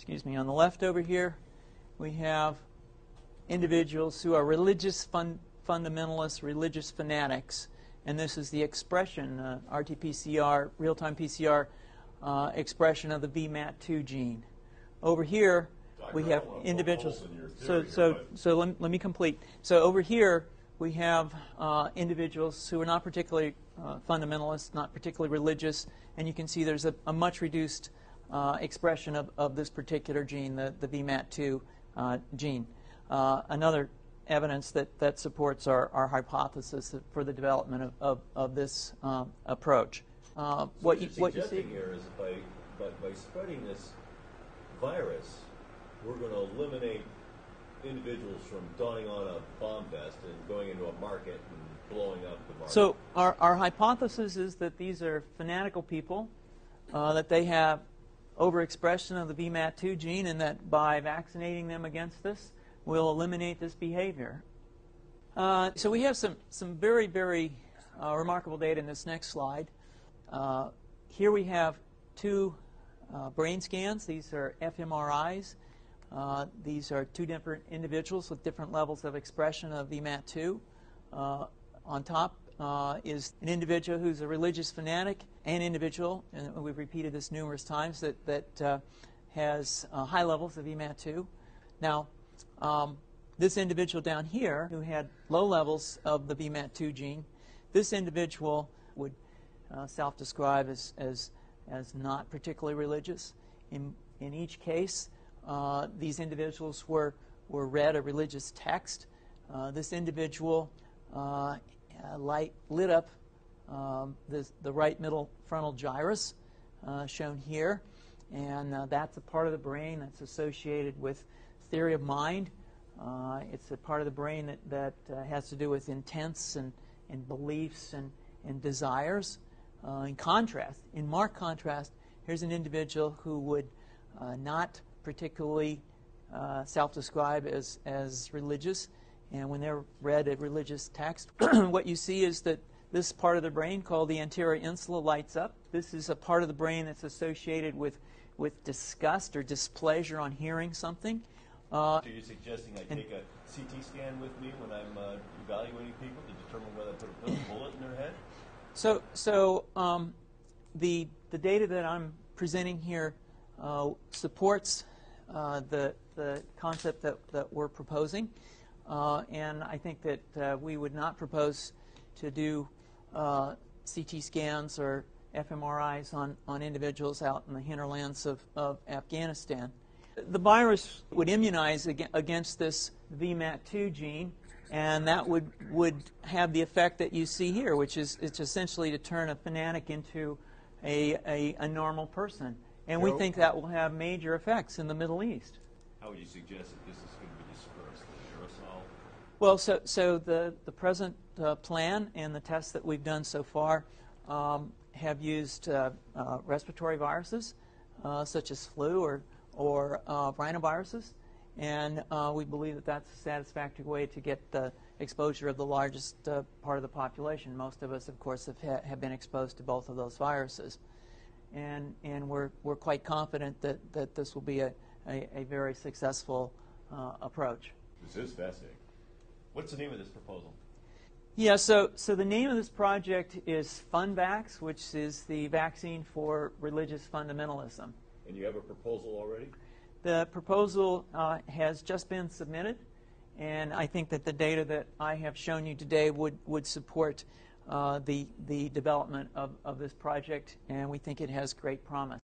excuse me, on the left over here, we have individuals who are religious fundamentalists, religious fanatics, and this is the expression, RT-PCR, real-time PCR expression of the VMAT2 gene. Over here, we have individuals. So let me complete. So over here, we have individuals who are not particularly fundamentalist, not particularly religious, and you can see there's a much reduced expression of this particular gene, the VMAT2 gene. Another evidence that supports our hypothesis for the development of this approach. What you're suggesting here is by spreading this virus, we're going to eliminate individuals from donning on a bomb vest and going into a market and blowing up the market. So our hypothesis is that these are fanatical people, that they have overexpression of the VMAT2 gene, and that by vaccinating them against this, we'll eliminate this behavior. So we have some very, very remarkable data in this next slide. Here we have two brain scans. These are fMRIs. These are two different individuals with different levels of expression of VMAT2. On top is an individual who's a religious fanatic, an individual, and we've repeated this numerous times, that has high levels of VMAT2. Now, this individual down here who had low levels of the VMAT2 gene, this individual would self-describe as not particularly religious. In each case, these individuals were read a religious text. This individual lit up the right middle frontal gyrus, shown here, and that's a part of the brain that's associated with theory of mind. It's a part of the brain that has to do with intents and beliefs and desires. In marked contrast, here's an individual who would not particularly self-describe as religious, and when they're read a religious text, what you see is that this part of the brain called the anterior insula lights up. This is a part of the brain that's associated with disgust or displeasure on hearing something. So you're suggesting I take a CT scan with me when I'm evaluating people to determine whether I put a bullet in their head? So the data that I'm presenting here supports the concept that we're proposing, and I think that we would not propose to do CT scans or fMRIs on individuals out in the hinterlands of Afghanistan. The virus would immunize against this VMAT2 gene, and that would have the effect that you see here, which is it's essentially to turn a fanatic into a normal person. And we think that will have major effects in the Middle East. How would you suggest that this is going to be dispersed? Aerosol? Well, so the present plan and the tests that we've done so far have used respiratory viruses, such as flu or rhinoviruses, and we believe that that's a satisfactory way to get the exposure of the largest part of the population. Most of us, of course, have been exposed to both of those viruses, and we're quite confident that this will be a very successful approach. This is fascinating. What's the name of this proposal? Yeah, so the name of this project is FunVax, which is the vaccine for religious fundamentalism. And you have a proposal already? The proposal has just been submitted, and I think that the data that I have shown you today would support the development of this project, and we think it has great promise.